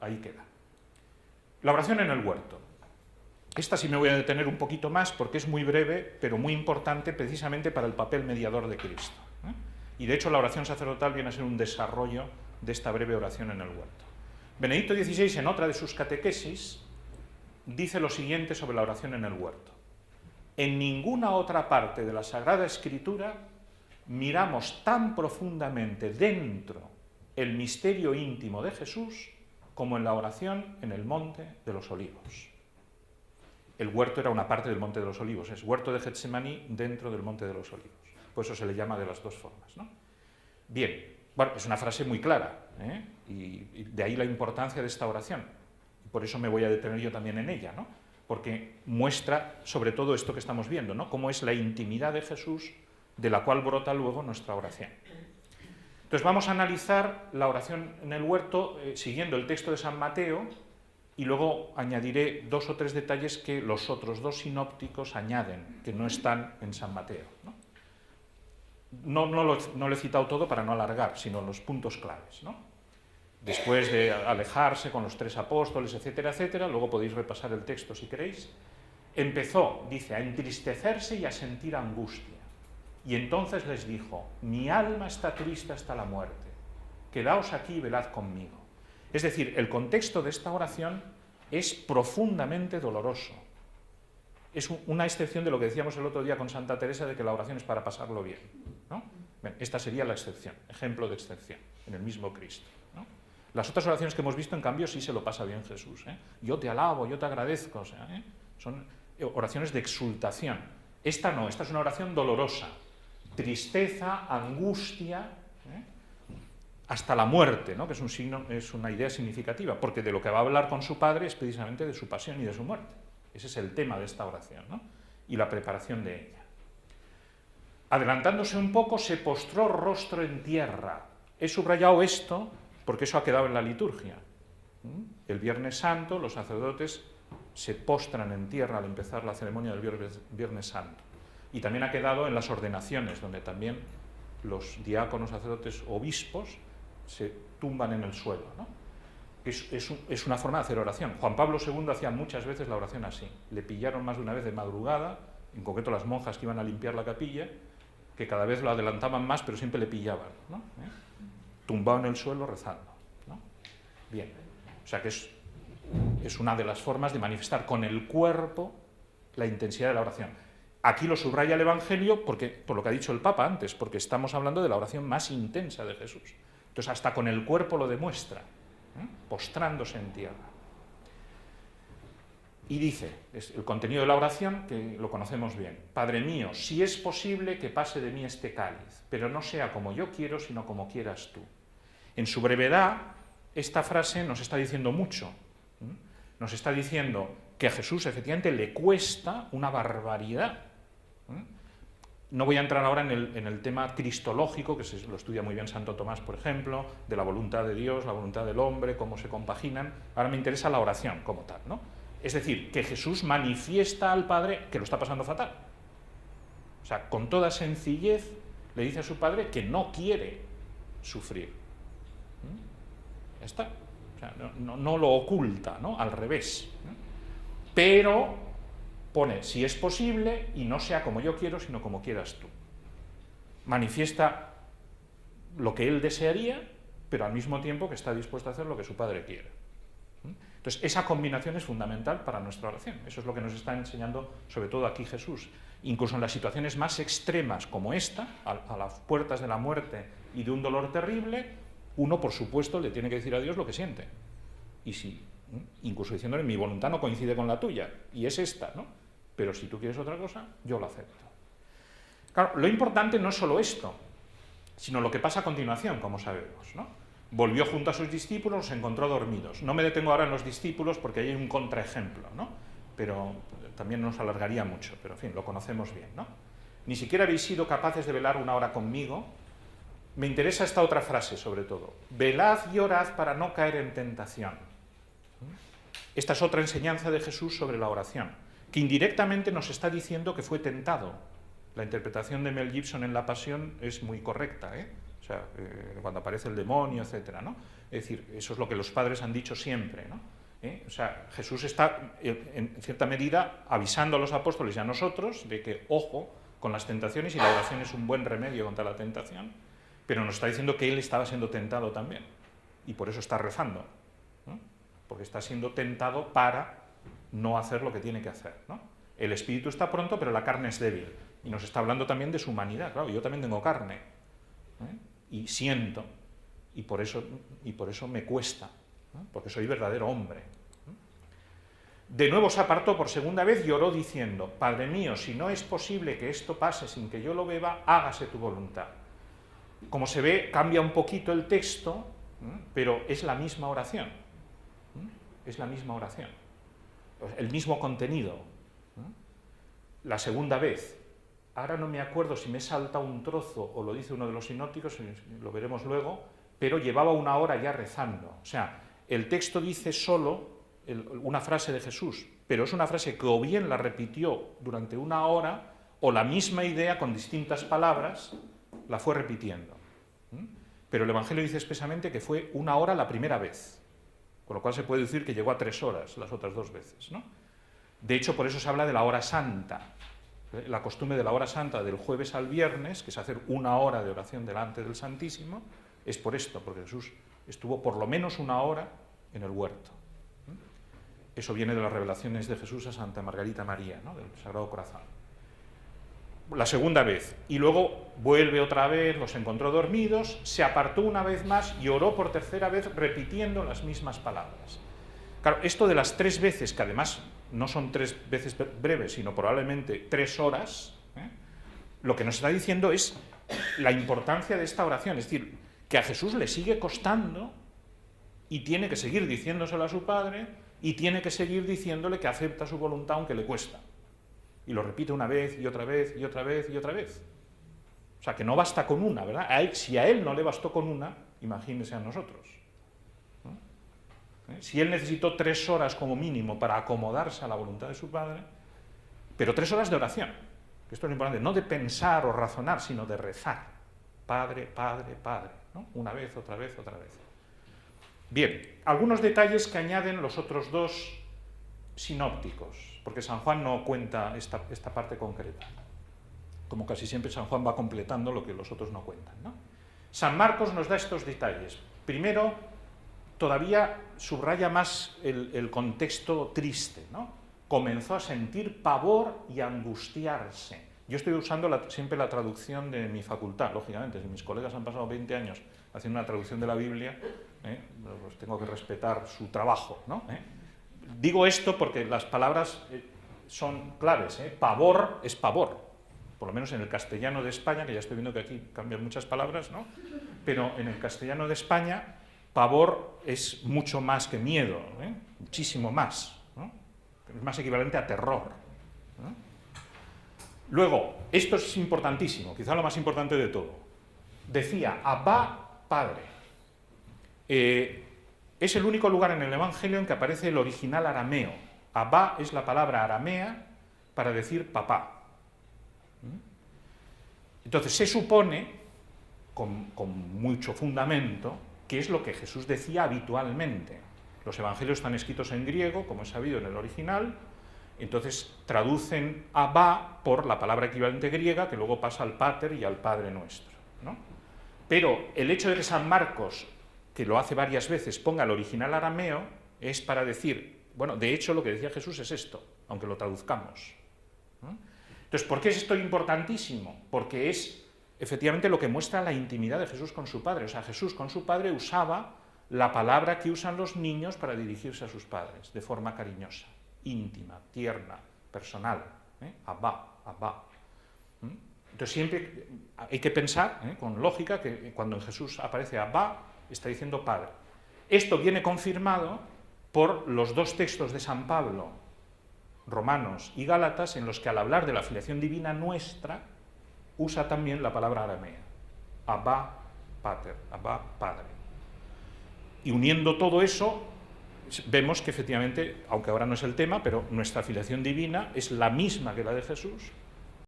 ahí queda. La oración en el huerto. Esta sí me voy a detener un poquito más porque es muy breve, pero muy importante precisamente para el papel mediador de Cristo. Y de hecho la oración sacerdotal viene a ser un desarrollo de esta breve oración en el huerto. Benedicto XVI, en otra de sus catequesis, dice lo siguiente sobre la oración en el huerto. En ninguna otra parte de la Sagrada Escritura miramos tan profundamente dentro el misterio íntimo de Jesús como en la oración en el Monte de los Olivos. El huerto era una parte del Monte de los Olivos, es huerto de Getsemaní dentro del Monte de los Olivos. Por eso se le llama de las dos formas, ¿no? Bien, bueno, es una frase muy clara, y de ahí la importancia de esta oración. Por eso me voy a detener yo también en ella, ¿no? Porque muestra sobre todo esto que estamos viendo, ¿no? Cómo es la intimidad de Jesús de la cual brota luego nuestra oración. Entonces vamos a analizar la oración en el huerto siguiendo el texto de San Mateo y luego añadiré 2 o 3 detalles que los otros 2 sinópticos añaden, que no están en San Mateo, ¿no? No lo he citado todo para no alargar, sino los puntos claves, ¿no? Después de alejarse con los 3 apóstoles, etcétera, etcétera, luego podéis repasar el texto si queréis, empezó, dice, a entristecerse y a sentir angustia. Y entonces les dijo, mi alma está triste hasta la muerte, quedaos aquí y velad conmigo. Es decir, el contexto de esta oración es profundamente doloroso. Es una excepción de lo que decíamos el otro día con Santa Teresa de que la oración es para pasarlo bien, ¿no? Bien, esta sería la excepción, ejemplo de excepción, en el mismo Cristo, ¿no? Las otras oraciones que hemos visto, en cambio, sí se lo pasa bien Jesús, ¿eh? Yo te alabo, yo te agradezco, o sea, son oraciones de exultación. Esta no, esta es una oración dolorosa, tristeza, angustia, hasta la muerte, ¿no? Que es un signo, es una idea significativa, porque de lo que va a hablar con su Padre es precisamente de su pasión y de su muerte. Ese es el tema de esta oración, ¿no? Y la preparación de ella. Adelantándose un poco, se postró rostro en tierra. He subrayado esto porque eso ha quedado en la liturgia. El Viernes Santo los sacerdotes se postran en tierra al empezar la ceremonia del Viernes Santo. Y también ha quedado en las ordenaciones, donde también los diáconos, sacerdotes, obispos se tumban en el suelo, ¿no? Es una forma de hacer oración. Juan Pablo II hacía muchas veces la oración así. Le pillaron más de una vez de madrugada, en concreto las monjas que iban a limpiar la capilla, que cada vez lo adelantaban más, pero siempre le pillaban, ¿no? Tumbado en el suelo rezando, ¿no? Bien, o sea que es una de las formas de manifestar con el cuerpo la intensidad de la oración. Aquí lo subraya el Evangelio porque, por lo que ha dicho el Papa antes, porque estamos hablando de la oración más intensa de Jesús. Entonces hasta con el cuerpo lo demuestra, postrándose en tierra. Y dice, es el contenido de la oración, que lo conocemos bien. Padre mío, si es posible que pase de mí este cáliz, pero no sea como yo quiero, sino como quieras tú. En su brevedad, esta frase nos está diciendo mucho. Nos está diciendo que a Jesús efectivamente le cuesta una barbaridad. No voy a entrar ahora en el tema cristológico, que lo estudia muy bien Santo Tomás, por ejemplo, de la voluntad de Dios, la voluntad del hombre, cómo se compaginan. Ahora me interesa la oración como tal, ¿no? Es decir, que Jesús manifiesta al Padre que lo está pasando fatal. O sea, con toda sencillez le dice a su Padre que no quiere sufrir. Ya está. O sea, no lo oculta, ¿no? Al revés. Pero pone, si es posible, y no sea como yo quiero, sino como quieras tú. Manifiesta lo que él desearía, pero al mismo tiempo que está dispuesto a hacer lo que su Padre quiere. Entonces, esa combinación es fundamental para nuestra oración. Eso es lo que nos está enseñando, sobre todo aquí Jesús. Incluso en las situaciones más extremas como esta, a las puertas de la muerte y de un dolor terrible, uno, por supuesto, le tiene que decir a Dios lo que siente. Y si, incluso diciéndole, mi voluntad no coincide con la tuya, y es esta, ¿no? Pero si tú quieres otra cosa, yo lo acepto. Claro, lo importante no es solo esto, sino lo que pasa a continuación, como sabemos, ¿no? Volvió junto a sus discípulos, los encontró dormidos. No me detengo ahora en los discípulos porque ahí hay un contraejemplo, ¿no? Pero también nos alargaría mucho, pero en fin, lo conocemos bien, ¿no? Ni siquiera habéis sido capaces de velar una hora conmigo. Me interesa esta otra frase, sobre todo. Velad y orad para no caer en tentación. Esta es otra enseñanza de Jesús sobre la oración, que indirectamente nos está diciendo que fue tentado. La interpretación de Mel Gibson en La Pasión es muy correcta, ¿eh? O sea, cuando aparece el demonio, etcétera, ¿no? Es decir, eso es lo que los padres han dicho siempre, ¿no? O sea, Jesús está, en cierta medida, avisando a los apóstoles y a nosotros de que, ojo, con las tentaciones, y la oración es un buen remedio contra la tentación, pero nos está diciendo que él estaba siendo tentado también, y por eso está rezando, ¿no? Porque está siendo tentado para no hacer lo que tiene que hacer, ¿no? El espíritu está pronto, pero la carne es débil, y nos está hablando también de su humanidad. Claro, yo también tengo carne, y siento, y por eso me cuesta, ¿no? Porque soy verdadero hombre. De nuevo se apartó por segunda vez y oró diciendo: Padre mío, si no es posible que esto pase sin que yo lo beba, hágase tu voluntad. Como se ve, cambia un poquito el texto, pero es la misma oración. Es la misma oración. El mismo contenido. La segunda vez. Ahora no me acuerdo si me salta un trozo o lo dice uno de los sinópticos, lo veremos luego, pero llevaba una hora ya rezando. O sea, el texto dice solo una frase de Jesús, pero es una frase que o bien la repitió durante una hora, o la misma idea con distintas palabras la fue repitiendo. Pero el Evangelio dice expresamente que fue una hora la primera vez, con lo cual se puede decir que llegó a 3 horas las otras 2 veces, ¿no? De hecho, por eso se habla de la hora santa. La costumbre de la hora santa del jueves al viernes, que es hacer una hora de oración delante del Santísimo, es por esto, porque Jesús estuvo por lo menos una hora en el huerto. Eso viene de las revelaciones de Jesús a Santa Margarita María, ¿no? Del Sagrado Corazón. La segunda vez, y luego vuelve otra vez, los encontró dormidos, se apartó una vez más y oró por tercera vez repitiendo las mismas palabras. Claro, esto de las 3 veces, que además no son 3 veces breves, sino probablemente 3 horas, lo que nos está diciendo es la importancia de esta oración, es decir, que a Jesús le sigue costando y tiene que seguir diciéndoselo a su Padre y tiene que seguir diciéndole que acepta su voluntad aunque le cuesta. Y lo repite una vez y otra vez y otra vez y otra vez. O sea, que no basta con una, ¿verdad? Si a él no le bastó con una, imagínese a nosotros. Si él necesitó 3 horas como mínimo para acomodarse a la voluntad de su Padre, pero 3 horas de oración, que esto es lo importante, no de pensar o razonar, sino de rezar. Padre, Padre, Padre, ¿no? Una vez, otra vez, otra vez. Bien, algunos detalles que añaden los otros 2 sinópticos, porque San Juan no cuenta esta parte concreta. Como casi siempre San Juan va completando lo que los otros no cuentan, ¿no? San Marcos nos da estos detalles. Primero, todavía subraya más el contexto triste, ¿no? Comenzó a sentir pavor y angustiarse. Yo estoy usando siempre la traducción de mi facultad, lógicamente. Si mis colegas han pasado 20 años haciendo una traducción de la Biblia, pues tengo que respetar su trabajo, ¿no? Digo esto porque las palabras son claves. Pavor es pavor, por lo menos en el castellano de España, que ya estoy viendo que aquí cambian muchas palabras, ¿no? Pero en el castellano de España, pavor es mucho más que miedo, muchísimo más, ¿no? Es más equivalente a terror, ¿no? Luego, esto es importantísimo, quizá lo más importante de todo. Decía, Abba, Padre. Es el único lugar en el Evangelio en que aparece el original arameo. Abba es la palabra aramea para decir papá. Entonces se supone, con mucho fundamento, que es lo que Jesús decía habitualmente. Los evangelios están escritos en griego, como es sabido en el original, entonces traducen Abba por la palabra equivalente griega, que luego pasa al Pater y al Padre Nuestro, ¿no? Pero el hecho de que San Marcos, que lo hace varias veces, ponga el original arameo, es para decir, bueno, de hecho lo que decía Jesús es esto, aunque lo traduzcamos, ¿no? Entonces, ¿por qué es esto importantísimo? Porque es efectivamente lo que muestra la intimidad de Jesús con su Padre. O sea, Jesús con su Padre usaba la palabra que usan los niños para dirigirse a sus padres, de forma cariñosa, íntima, tierna, personal. Abba, Abba. Entonces siempre hay que pensar, con lógica, que cuando en Jesús aparece Abba, está diciendo Padre. Esto viene confirmado por los 2 textos de San Pablo, Romanos y Gálatas, en los que al hablar de la filiación divina nuestra, usa también la palabra aramea. Abba, Pater, Abba, Padre. Y uniendo todo eso, vemos que efectivamente, aunque ahora no es el tema, pero nuestra filiación divina es la misma que la de Jesús,